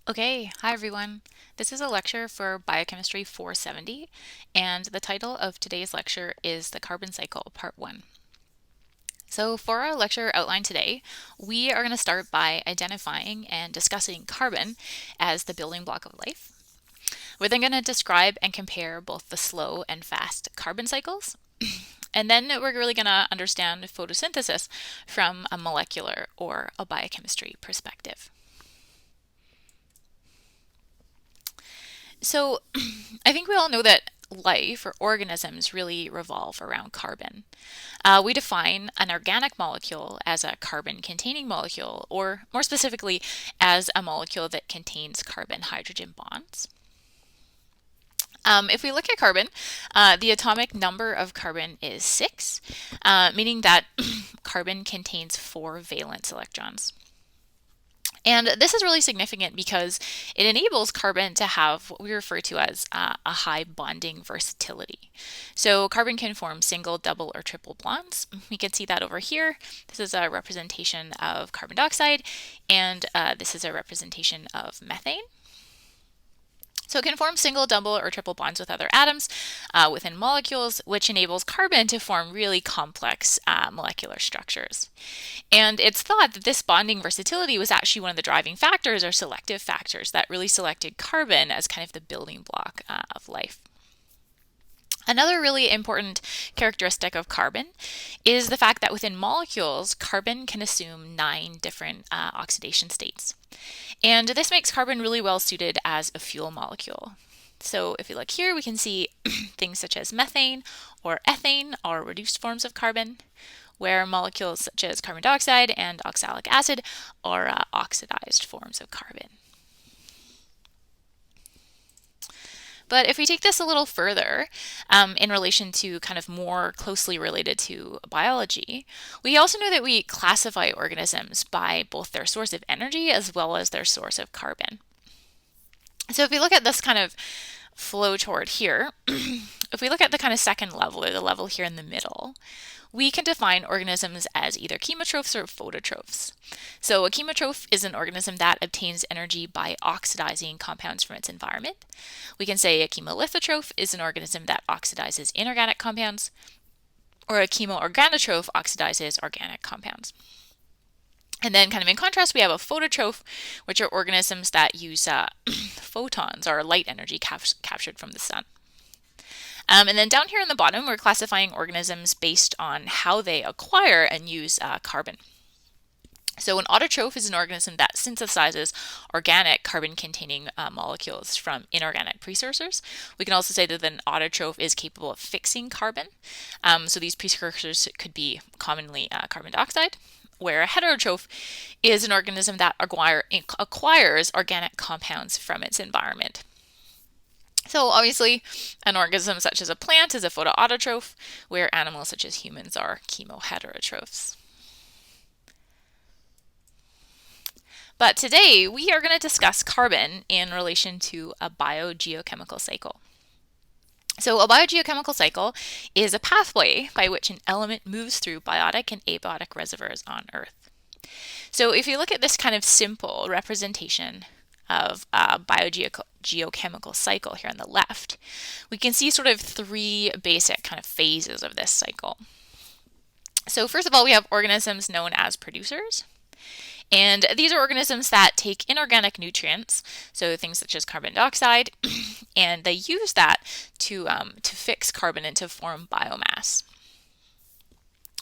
Okay, hi everyone. This is a lecture for Biochemistry 470, and the title of today's lecture is The Carbon Cycle, Part 1. So for our lecture outline today, we are going to start by identifying and discussing carbon as the building block of life. We're then going to describe and compare both the slow and fast carbon cycles. And then we're really going to understand photosynthesis from a molecular or a biochemistry perspective. So I think we all know that life or organisms really revolve around carbon. We define an organic molecule as a carbon-containing molecule, or more specifically, as a molecule that contains carbon-hydrogen bonds. If we look at carbon, the atomic number of carbon is 6, meaning that carbon contains 4 valence electrons. And this is really significant because it enables carbon to have what we refer to as a high bonding versatility. So carbon can form single, double, or triple bonds. We can see that over here. This is a representation of carbon dioxide, and this is a representation of methane. So it can form single, double, or triple bonds with other atoms within molecules, which enables carbon to form really complex molecular structures. And it's thought that this bonding versatility was actually one of the driving factors or selective factors that really selected carbon as kind of the building block of life. Another really important characteristic of carbon is the fact that within molecules, carbon can assume 9 different oxidation states. And this makes carbon really well suited as a fuel molecule. So if you look here, we can see things such as methane or ethane are reduced forms of carbon, where molecules such as carbon dioxide and oxalic acid are oxidized forms of carbon. But if we take this a little further in relation to kind of more closely related to biology, we also know that we classify organisms by both their source of energy as well as their source of carbon. So if we look at this kind of flow chart here, if we look at the kind of second level or the level here in the middle, we can define organisms as either chemotrophs or phototrophs. So a chemotroph is an organism that obtains energy by oxidizing compounds from its environment. We can say a chemolithotroph is an organism that oxidizes inorganic compounds, or a chemoorganotroph oxidizes organic compounds. And then kind of in contrast, we have a phototroph, which are organisms that use photons or light energy captured from the sun. And then down here in the bottom, we're classifying organisms based on how they acquire and use carbon. So an autotroph is an organism that synthesizes organic carbon-containing molecules from inorganic precursors. We can also say that an autotroph is capable of fixing carbon. So these precursors could be commonly carbon dioxide, where a heterotroph is an organism that acquires organic compounds from its environment. So obviously, an organism such as a plant is a photoautotroph, where animals such as humans are chemoheterotrophs. But today, we are going to discuss carbon in relation to a biogeochemical cycle. So a biogeochemical cycle is a pathway by which an element moves through biotic and abiotic reservoirs on Earth. So if you look at this kind of simple representation of a biogeochemical cycle here on the left, we can see sort of 3 basic kind of phases of this cycle. So first of all, we have organisms known as producers. And these are organisms that take inorganic nutrients, so things such as carbon dioxide, and they use that to fix carbon and to form biomass.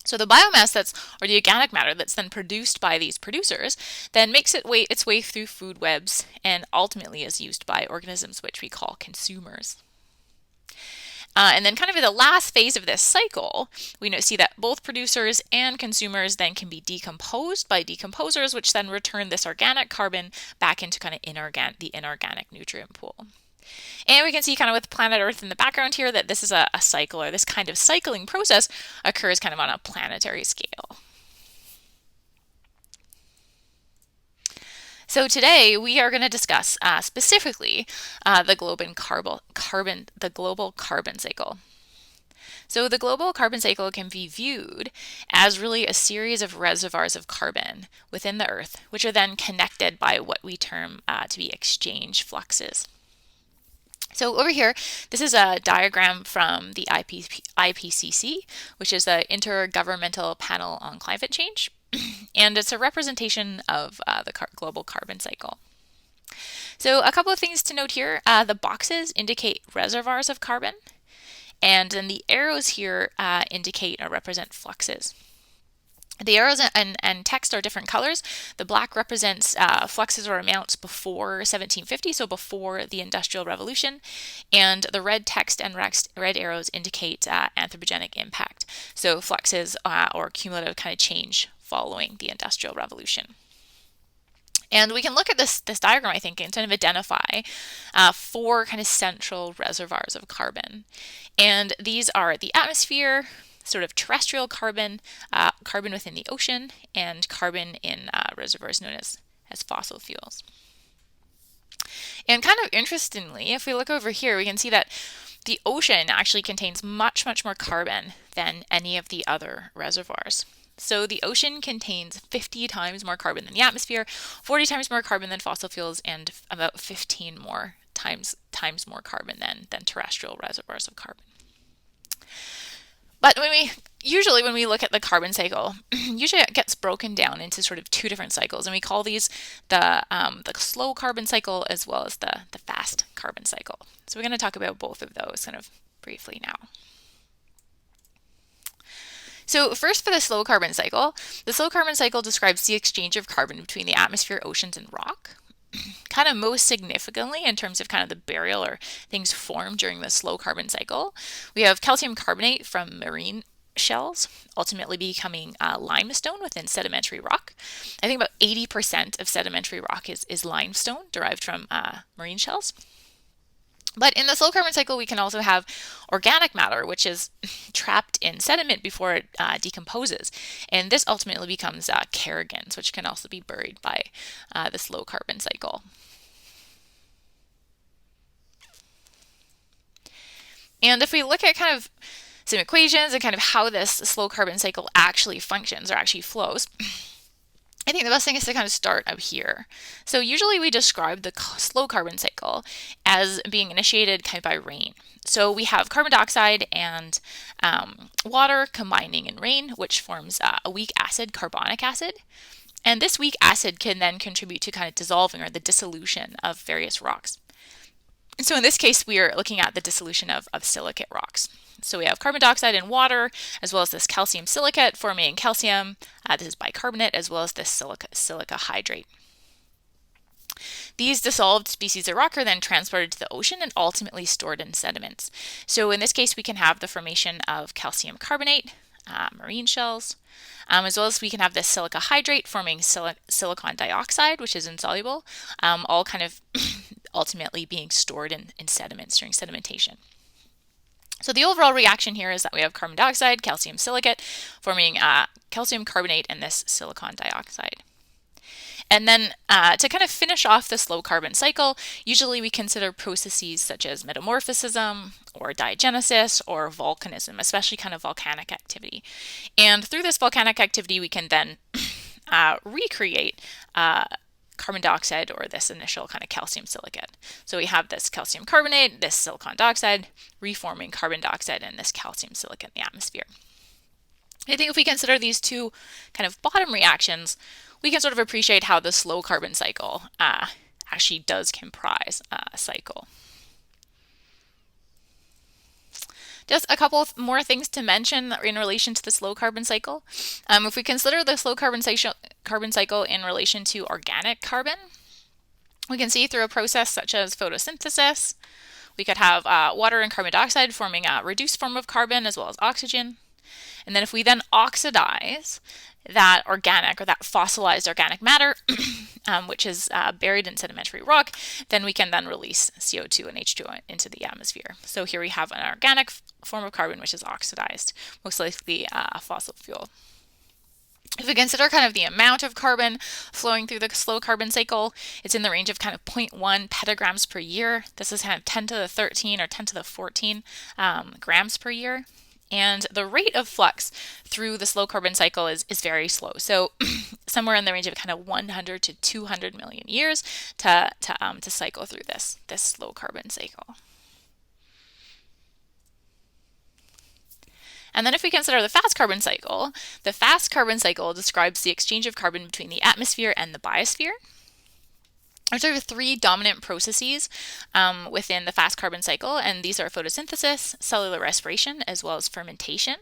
So the biomass or the organic matter that's then produced by these producers then makes its way through food webs and ultimately is used by organisms which we call consumers. And then kind of in the last phase of this cycle, we see that both producers and consumers then can be decomposed by decomposers, which then return this organic carbon back into kind of the inorganic nutrient pool. And we can see kind of with planet Earth in the background here that this is a cycle, or this kind of cycling process occurs kind of on a planetary scale. So today we are going to discuss specifically the global carbon cycle. So the global carbon cycle can be viewed as really a series of reservoirs of carbon within the Earth, which are then connected by what we term to be exchange fluxes. So over here, this is a diagram from the IPCC, which is the Intergovernmental Panel on Climate Change, and it's a representation of the global carbon cycle. So a couple of things to note here. The boxes indicate reservoirs of carbon, and then the arrows here indicate or represent fluxes. The arrows and text are different colors. The black represents fluxes or amounts before 1750, so before the Industrial Revolution, and the red text and red arrows indicate anthropogenic impact, so fluxes or cumulative kind of change following the Industrial Revolution. And we can look at this diagram, I think, and kind of identify four kind of central reservoirs of carbon. And these are the atmosphere, sort of terrestrial carbon, carbon within the ocean, and carbon in reservoirs known as fossil fuels. And kind of interestingly, if we look over here, we can see that the ocean actually contains much, much more carbon than any of the other reservoirs. So the ocean contains 50 times more carbon than the atmosphere, 40 times more carbon than fossil fuels, and about 15 more times more carbon than terrestrial reservoirs of carbon. But when we look at the carbon cycle, usually it gets broken down into sort of two different cycles, and we call these the slow carbon cycle as well as the fast carbon cycle. So we're going to talk about both of those kind of briefly now. So first, for the slow carbon cycle describes the exchange of carbon between the atmosphere, oceans, and rock. Kind of most significantly in terms of kind of the burial or things formed during the slow carbon cycle, we have calcium carbonate from marine shells, ultimately becoming limestone within sedimentary rock. I think about 80% of sedimentary rock is limestone derived from marine shells. But in the slow carbon cycle, we can also have organic matter, which is trapped in sediment before it decomposes. And this ultimately becomes kerogens, which can also be buried by the slow carbon cycle. And if we look at kind of some equations and kind of how this slow carbon cycle actually functions or actually flows, I think the best thing is to kind of start up here. So usually we describe the slow carbon cycle as being initiated kind of by rain. So we have carbon dioxide and water combining in rain, which forms a weak acid, carbonic acid. And this weak acid can then contribute to kind of dissolving or the dissolution of various rocks. So in this case, we are looking at the dissolution of silicate rocks. So we have carbon dioxide and water, as well as this calcium silicate forming calcium. This is bicarbonate, as well as this silica hydrate. These dissolved species of rock are then transported to the ocean and ultimately stored in sediments. So in this case, we can have the formation of calcium carbonate, marine shells, as well as we can have this silica hydrate forming silicon dioxide, which is insoluble, all kind of ultimately being stored in sediments during sedimentation. So the overall reaction here is that we have carbon dioxide, calcium silicate, forming calcium carbonate and this silicon dioxide. And then to kind of finish off the slow carbon cycle, usually we consider processes such as metamorphism or diagenesis or volcanism, especially kind of volcanic activity. And through this volcanic activity, we can then recreate carbon dioxide or this initial kind of calcium silicate. So we have this calcium carbonate, this silicon dioxide, reforming carbon dioxide and this calcium silicate in the atmosphere. I think if we consider these two kind of bottom reactions, we can sort of appreciate how the slow carbon cycle actually does comprise a cycle. Just a couple more things to mention in relation to the slow carbon cycle. If we consider the slow carbon cycle in relation to organic carbon, we can see through a process such as photosynthesis, we could have water and carbon dioxide forming a reduced form of carbon as well as oxygen. And then if we then oxidize that organic or that fossilized organic matter, which is buried in sedimentary rock, then we can then release CO2 and H2O into the atmosphere. So here we have an organic form of carbon which is oxidized, most likely a fossil fuel. If we consider kind of the amount of carbon flowing through the slow carbon cycle, it's in the range of kind of 0.1 petagrams per year. This is kind of 10 to the 13 or 10 to the 14 grams per year. And the rate of flux through the slow carbon cycle is very slow. So somewhere in the range of kind of 100 to 200 million years to cycle through this slow carbon cycle. And then if we consider the fast carbon cycle describes the exchange of carbon between the atmosphere and the biosphere. There's sort of three dominant processes within the fast carbon cycle, and these are photosynthesis, cellular respiration, as well as fermentation.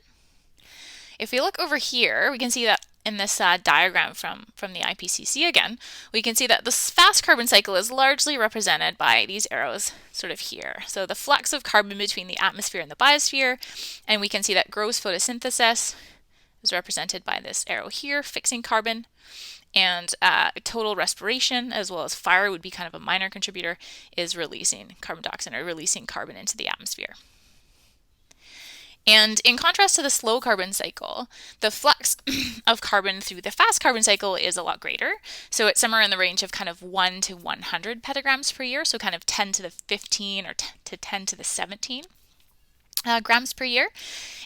If we look over here, we can see that in this diagram from the IPCC again, we can see that this fast carbon cycle is largely represented by these arrows sort of here. So the flux of carbon between the atmosphere and the biosphere, and we can see that gross photosynthesis is represented by this arrow here, fixing carbon. And total respiration, as well as fire would be kind of a minor contributor, is releasing carbon dioxide or releasing carbon into the atmosphere. And in contrast to the slow carbon cycle, the flux of carbon through the fast carbon cycle is a lot greater. So it's somewhere in the range of kind of 1 to 100 petagrams per year, so kind of 10 to the 15 or to 10 to the 17. Grams per year,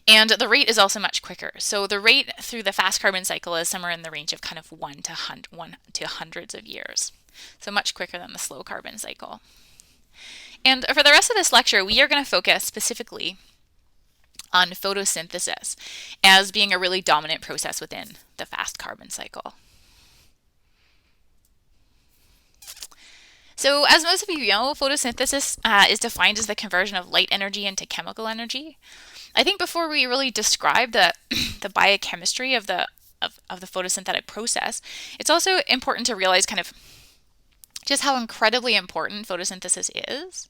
and the rate is also much quicker. So the rate through the fast carbon cycle is somewhere in the range of kind of 1 to hundreds of years. So much quicker than the slow carbon cycle. And for the rest of this lecture, we are going to focus specifically on photosynthesis as being a really dominant process within the fast carbon cycle. So as most of you know, photosynthesis is defined as the conversion of light energy into chemical energy. I think before we really describe the biochemistry of the photosynthetic process, it's also important to realize kind of just how incredibly important photosynthesis is.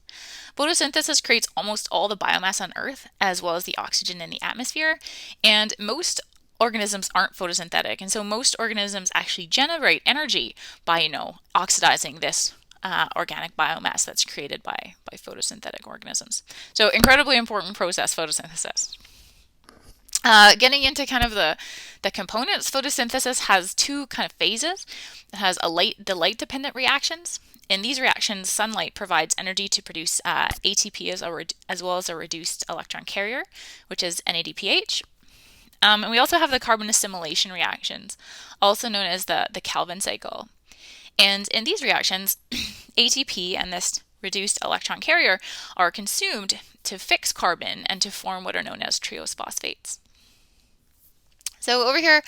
Photosynthesis creates almost all the biomass on Earth, as well as the oxygen in the atmosphere, and most organisms aren't photosynthetic, and so most organisms actually generate energy by, oxidizing this organic biomass that's created by photosynthetic organisms. So incredibly important process, photosynthesis. Getting into kind of the components, photosynthesis has two kind of phases. It has the light-dependent reactions. In these reactions, sunlight provides energy to produce ATP as well as a reduced electron carrier, which is NADPH. And we also have the carbon assimilation reactions, also known as the Calvin cycle. And in these reactions, ATP and this reduced electron carrier are consumed to fix carbon and to form what are known as triose phosphates. So over here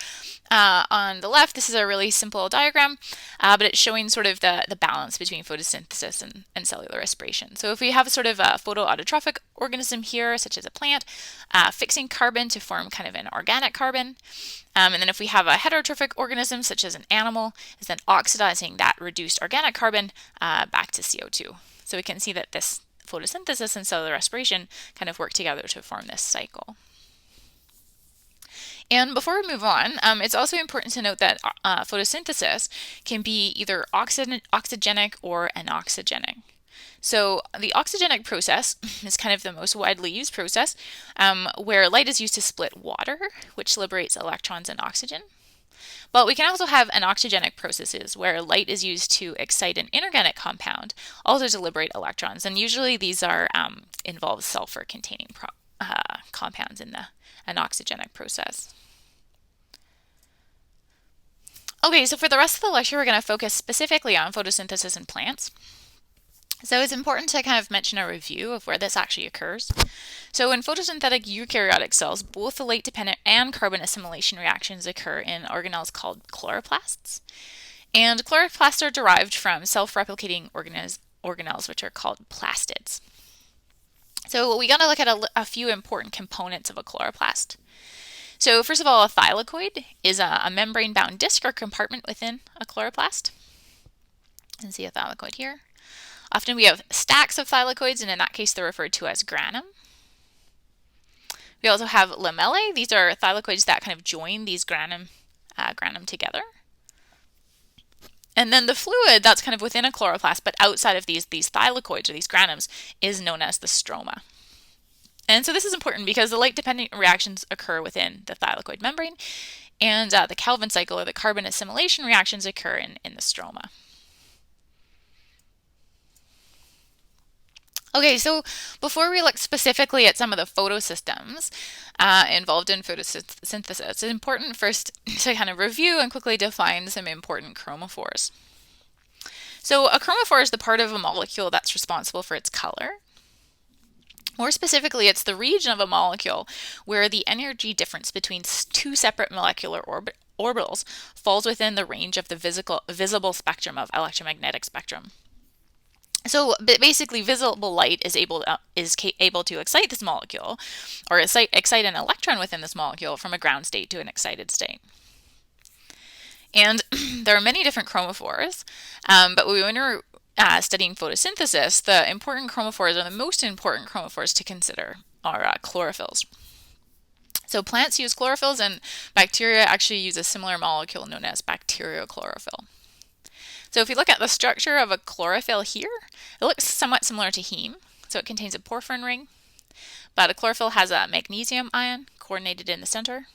on the left, this is a really simple diagram, but it's showing sort of the balance between photosynthesis and cellular respiration. So if we have sort of a photoautotrophic organism here, such as a plant, fixing carbon to form kind of an organic carbon, and then if we have a heterotrophic organism, such as an animal, is then oxidizing that reduced organic carbon back to CO2. So we can see that this photosynthesis and cellular respiration kind of work together to form this cycle. And before we move on, it's also important to note that photosynthesis can be either oxygenic or anoxygenic. So the oxygenic process is kind of the most widely used process where light is used to split water, which liberates electrons and oxygen. But we can also have anoxygenic processes where light is used to excite an inorganic compound, also to liberate electrons. And usually these are involve sulfur-containing compounds in the anoxygenic process. Okay, so for the rest of the lecture, we're going to focus specifically on photosynthesis in plants. So it's important to kind of mention a review of where this actually occurs. So in photosynthetic eukaryotic cells, both the light-dependent and carbon assimilation reactions occur in organelles called chloroplasts. And chloroplasts are derived from self-replicating organelles, which are called plastids. So we got to look at a few important components of a chloroplast. So first of all, a thylakoid is a membrane-bound disc or compartment within a chloroplast. You can see a thylakoid here. Often we have stacks of thylakoids, and in that case they're referred to as granum. We also have lamellae. These are thylakoids that kind of join these granum together. And then the fluid that's kind of within a chloroplast, but outside of these thylakoids or these granums, is known as the stroma. And so this is important because the light-dependent reactions occur within the thylakoid membrane, and the Calvin cycle or the carbon assimilation reactions occur in the stroma. Okay, so before we look specifically at some of the photosystems involved in photosynthesis, it's important first to kind of review and quickly define some important chromophores. So a chromophore is the part of a molecule that's responsible for its color. More specifically, it's the region of a molecule where the energy difference between two separate molecular orbitals falls within the range of the visible spectrum of electromagnetic spectrum. So basically, visible light is able to excite this molecule, or excite an electron within this molecule from a ground state to an excited state. And there are many different chromophores, but when we're studying photosynthesis, the important chromophores, or the most important chromophores to consider, are chlorophylls. So plants use chlorophylls, and bacteria actually use a similar molecule known as bacteriochlorophyll. So if you look at the structure of a chlorophyll here, it looks somewhat similar to heme. So it contains a porphyrin ring, but a chlorophyll has a magnesium ion coordinated in the center.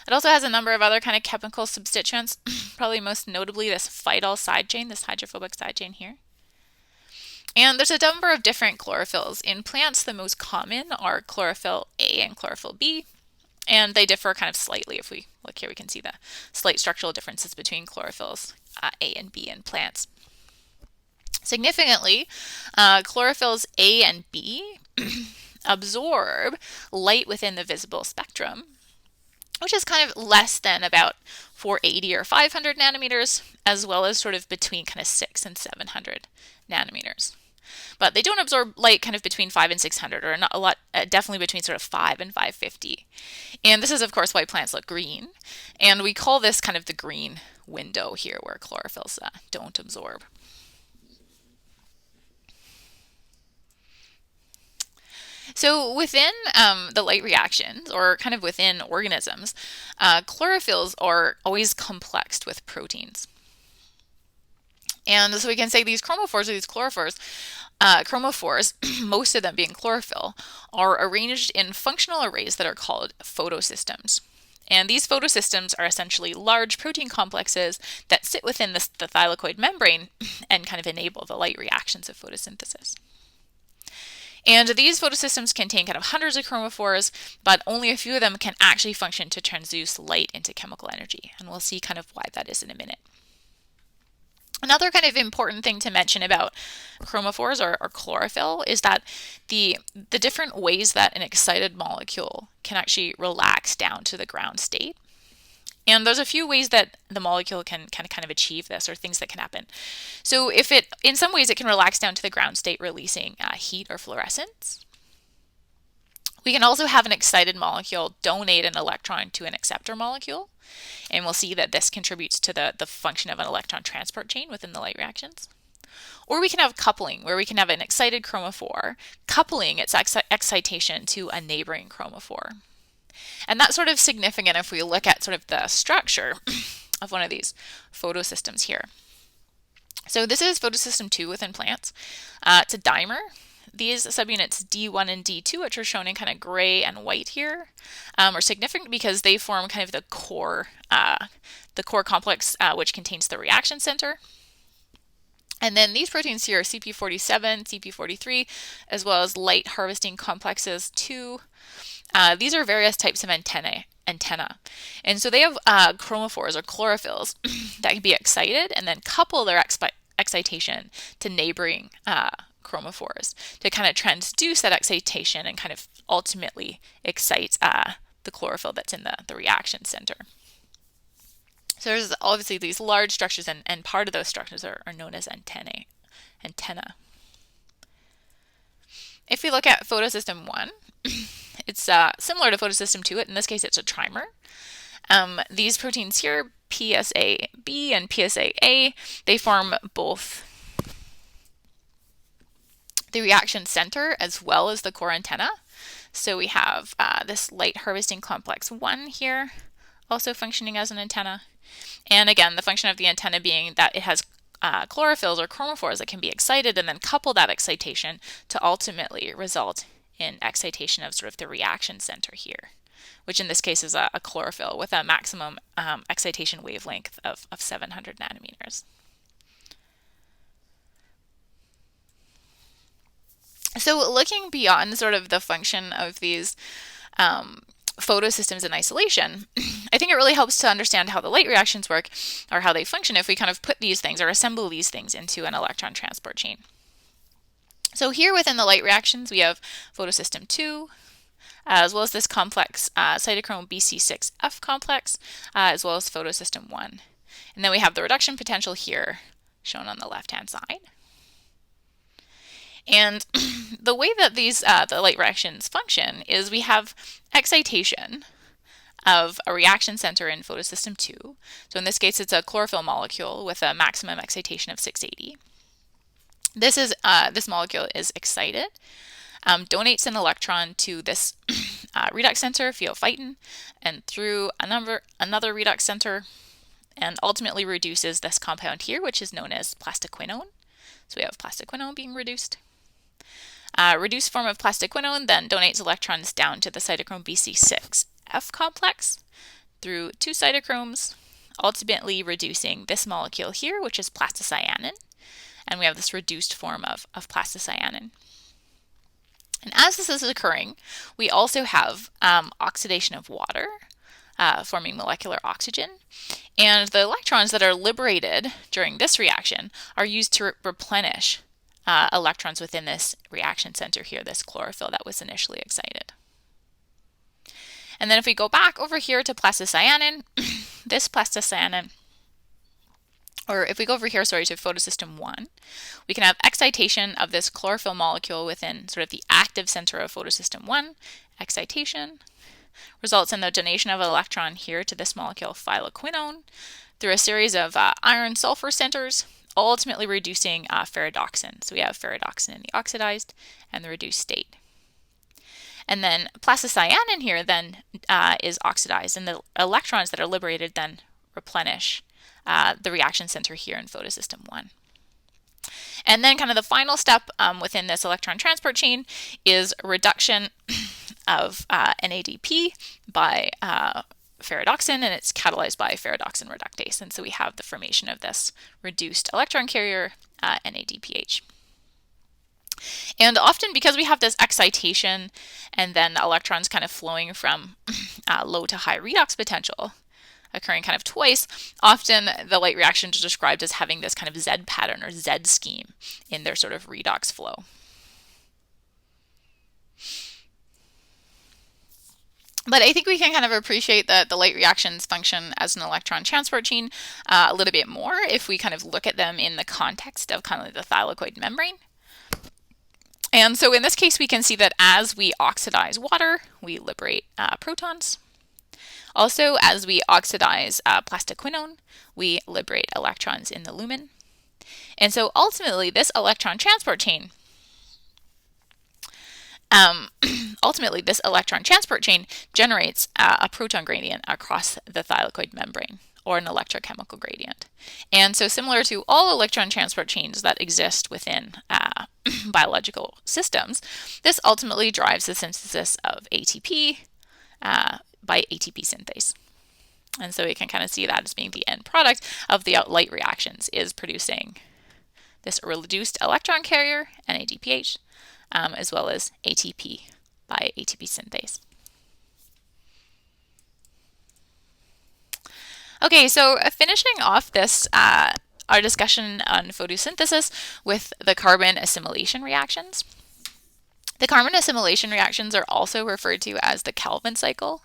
It also has a number of other kind of chemical substituents, probably most notably this phytyl side chain, this hydrophobic side chain here. And there's a number of different chlorophylls. In plants, the most common are chlorophyll A and chlorophyll B, and they differ kind of slightly. If we look here, we can see the slight structural differences between chlorophylls A and B in plants. Significantly, chlorophylls A and B absorb light within the visible spectrum, which is kind of less than about 480 or 500 nanometers, as well as sort of between kind of 600 and 700 nanometers. But they don't absorb light kind of between 5 and 600, or not a lot, definitely between sort of 5 and 550. And this is, of course, why plants look green. And we call this kind of the green window here, where chlorophylls don't absorb. So within the light reactions, or kind of within organisms, chlorophylls are always complexed with proteins. And so we can say these chromophores, or these chromophores, most of them being chlorophyll, are arranged in functional arrays that are called photosystems. And these photosystems are essentially large protein complexes that sit within the thylakoid membrane and kind of enable the light reactions of photosynthesis. And these photosystems contain kind of hundreds of chromophores, but only a few of them can actually function to transduce light into chemical energy. And we'll see kind of why that is in a minute. Another kind of important thing to mention about chromophores, or chlorophyll, is that the different ways that an excited molecule can actually relax down to the ground state. And there's a few ways that the molecule can kind of achieve this, or things that can happen. So in some ways it can relax down to the ground state, releasing heat or fluorescence. We can also have an excited molecule donate an electron to an acceptor molecule, and we'll see that this contributes to the function of an electron transport chain within the light reactions. Or we can have coupling, where we can have an excited chromophore coupling its excitation to a neighboring chromophore. And that's sort of significant if we look at sort of the structure of one of these photosystems here. So this is photosystem 2 within plants. It's a dimer. These subunits D1 and D2, which are shown in kind of gray and white here, are significant because they form kind of the core complex, which contains the reaction center. And then these proteins here are CP47, CP43, as well as light harvesting complexes 2. These are various types of antenna. And so they have chromophores, or chlorophylls, that can be excited and then couple their excitation to neighboring chromophores to kind of transduce that excitation and kind of ultimately excite the chlorophyll that's in the reaction center. So there's obviously these large structures, and part of those structures are known as antenna. If we look at photosystem 1, it's similar to photosystem 2. In this case, it's a trimer. These proteins here, PSA-B and PSA-A, they form both the reaction center as well as the core antenna. So we have this light harvesting complex 1 here, also functioning as an antenna. And again, the function of the antenna being that it has chlorophylls, or chromophores, that can be excited and then couple that excitation to ultimately result in excitation of sort of the reaction center here, which in this case is a chlorophyll with a maximum excitation wavelength of 700 nanometers. So looking beyond sort of the function of these photosystems in isolation, I think it really helps to understand how the light reactions work or how they function if we kind of put these things or assemble these things into an electron transport chain. So here within the light reactions, we have photosystem 2, as well as this complex cytochrome BC6F complex, as well as photosystem 1. And then we have the reduction potential here shown on the left-hand side. And the way that these the light reactions function is we have excitation of a reaction center in photosystem 2. So in this case, it's a chlorophyll molecule with a maximum excitation of 680. This molecule is excited, donates an electron to this redox center, pheophytin, and through another redox center, and ultimately reduces this compound here, which is known as plastiquinone. So we have plastiquinone being reduced. Reduced form of plastiquinone then donates electrons down to the cytochrome BC6F complex through 2 cytochromes, ultimately reducing this molecule here, which is plastocyanin. And we have this reduced form of plastocyanin. And as this is occurring, we also have oxidation of water, forming molecular oxygen. And the electrons that are liberated during this reaction are used to replenish electrons within this reaction center here, this chlorophyll that was initially excited. And then if we go back over here to plastocyanin, this plastocyanin, or if we go over here, to photosystem 1, we can have excitation of this chlorophyll molecule within sort of the active center of photosystem 1. Excitation results in the donation of an electron here to this molecule phylloquinone through a series of iron-sulfur centers, ultimately reducing ferredoxin. So we have ferredoxin in the oxidized and the reduced state. And then plastocyanin here then is oxidized, and the electrons that are liberated then replenish the reaction center here in photosystem 1. And then kind of the final step within this electron transport chain is reduction of NADP by ferredoxin, and it's catalyzed by ferredoxin reductase. And so we have the formation of this reduced electron carrier, NADPH. And often, because we have this excitation and then electrons kind of flowing from low to high redox potential, occurring kind of twice, often the light reactions are described as having this kind of Z pattern or Z scheme in their sort of redox flow. But I think we can kind of appreciate the light reactions function as an electron transport chain a little bit more if we kind of look at them in the context of kind of the thylakoid membrane. And so in this case, we can see that as we oxidize water, we liberate protons. Also, as we oxidize plastiquinone, we liberate electrons in the lumen. And so ultimately, this electron transport chain generates a proton gradient across the thylakoid membrane, or an electrochemical gradient. And so similar to all electron transport chains that exist within biological systems, this ultimately drives the synthesis of ATP by ATP synthase. And so we can kind of see that as being the end product of the light reactions, is producing this reduced electron carrier, NADPH, as well as ATP by ATP synthase. Okay, so finishing off this our discussion on photosynthesis with the carbon assimilation reactions. The carbon assimilation reactions are also referred to as the Calvin cycle.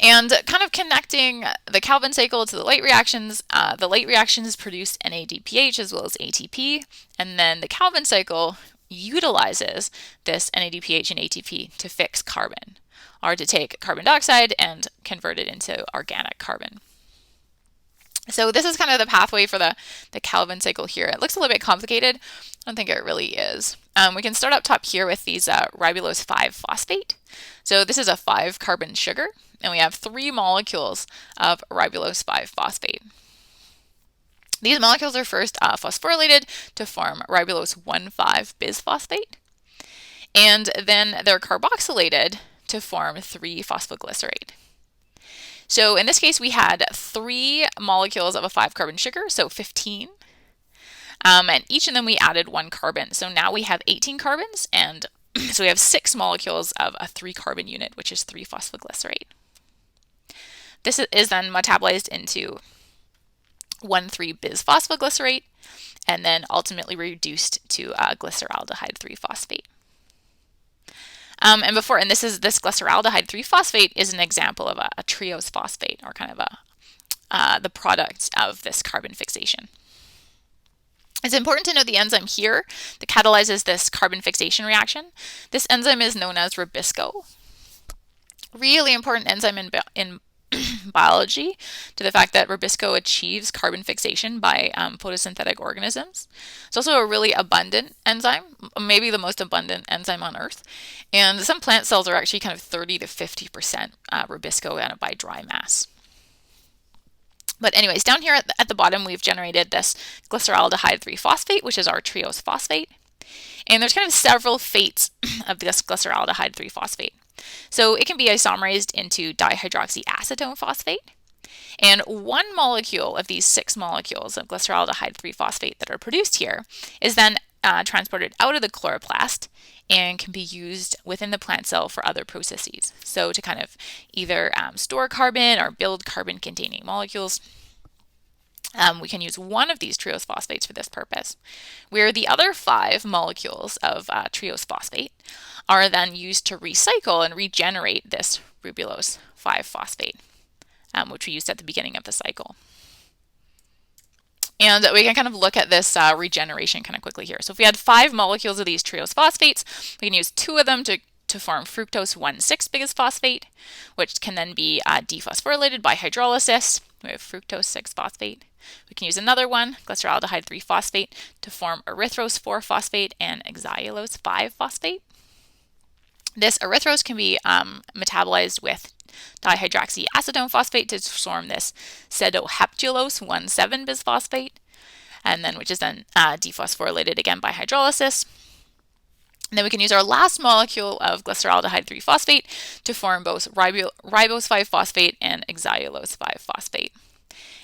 And kind of connecting the Calvin cycle to the light reactions produce NADPH as well as ATP, and then the Calvin cycle utilizes this NADPH and ATP to fix carbon, or to take carbon dioxide and convert it into organic carbon. So this is kind of the pathway for the Calvin cycle here. It looks a little bit complicated. I don't think it really is. We can start up top here with these ribulose 5-phosphate. So this is a 5-carbon sugar, and we have 3 molecules of ribulose 5-phosphate. These molecules are first phosphorylated to form ribulose 1,5-bisphosphate, and then they're carboxylated to form 3-phosphoglycerate. So in this case, we had 3 molecules of a 5-carbon sugar, so 15. And each of them we added 1 carbon. So now we have 18 carbons, and so we have 6 molecules of a 3-carbon unit, which is 3-phosphoglycerate. This is then metabolized into 1,3-bisphosphoglycerate, and then ultimately reduced to glyceraldehyde 3-phosphate. And this glyceraldehyde 3-phosphate is an example of a triose phosphate, or kind of the product of this carbon fixation. It's important to note the enzyme here that catalyzes this carbon fixation reaction. This enzyme is known as Rubisco. Really important enzyme in biology, to the fact that Rubisco achieves carbon fixation by photosynthetic organisms. It's also a really abundant enzyme, maybe the most abundant enzyme on Earth. And some plant cells are actually kind of 30 to 50% Rubisco by dry mass. But anyways, down here at the bottom, we've generated this glyceraldehyde 3-phosphate, which is our triose phosphate. And there's kind of several fates of this glyceraldehyde 3-phosphate. So it can be isomerized into dihydroxyacetone phosphate. And 1 molecule of these 6 molecules of glyceraldehyde 3-phosphate that are produced here is then transported out of the chloroplast and can be used within the plant cell for other processes. So to kind of either store carbon or build carbon-containing molecules. We can use 1 of these triose phosphates for this purpose, where the other 5 molecules of triose phosphate are then used to recycle and regenerate this ribulose 5-phosphate, which we used at the beginning of the cycle. And we can kind of look at this regeneration kind of quickly here. So if we had 5 molecules of these triose phosphates, we can use 2 of them to form fructose 1,6-bisphosphate, which can then be dephosphorylated by hydrolysis. We have fructose 6-phosphate. We can use another one, glyceraldehyde 3-phosphate, to form erythrose 4-phosphate and xylulose 5-phosphate. This erythrose can be metabolized with dihydroxyacetone phosphate to form this cedoheptulose 1,7-bisphosphate, and then which is then dephosphorylated again by hydrolysis. And then we can use our last molecule of glyceraldehyde 3-phosphate to form both ribose 5-phosphate and xylulose 5-phosphate.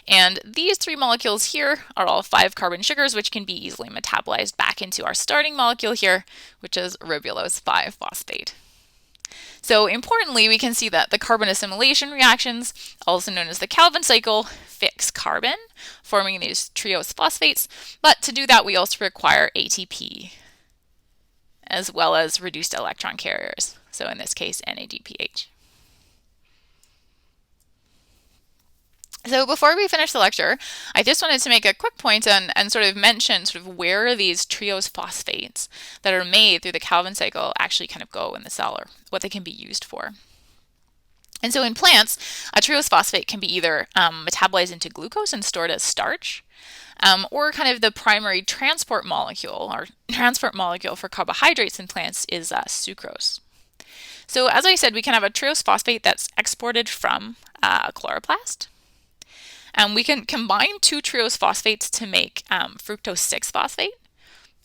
And these 3 molecules here are all 5-carbon sugars, which can be easily metabolized back into our starting molecule here, which is ribulose 5-phosphate. So importantly, we can see that the carbon assimilation reactions, also known as the Calvin cycle, fix carbon, forming these triose phosphates. But to do that, we also require ATP, as well as reduced electron carriers. So in this case, NADPH. So before we finish the lecture, I just wanted to make a quick point and sort of mention sort of where these triose phosphates that are made through the Calvin cycle actually kind of go in the cell, or what they can be used for. And so in plants, a triose phosphate can be either metabolized into glucose and stored as starch, or kind of the primary transport molecule for carbohydrates in plants is sucrose. So as I said, we can have a triose phosphate that's exported from a chloroplast. We can combine 2 triose phosphates to make fructose 6-phosphate.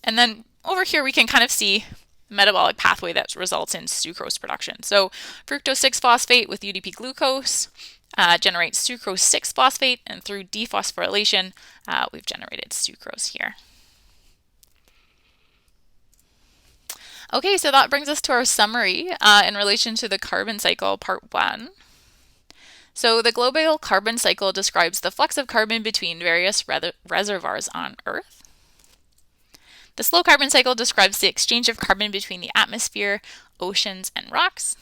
And then over here we can kind of see the metabolic pathway that results in sucrose production. So fructose 6-phosphate with UDP glucose generates sucrose 6-phosphate, and through dephosphorylation we've generated sucrose here. Okay, so that brings us to our summary in relation to the carbon cycle, part 1. So the global carbon cycle describes the flux of carbon between various reservoirs on Earth. The slow carbon cycle describes the exchange of carbon between the atmosphere, oceans, and rocks.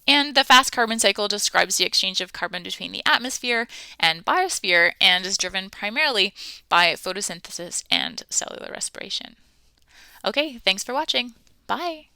And the fast carbon cycle describes the exchange of carbon between the atmosphere and biosphere, and is driven primarily by photosynthesis and cellular respiration. Okay, thanks for watching. Bye.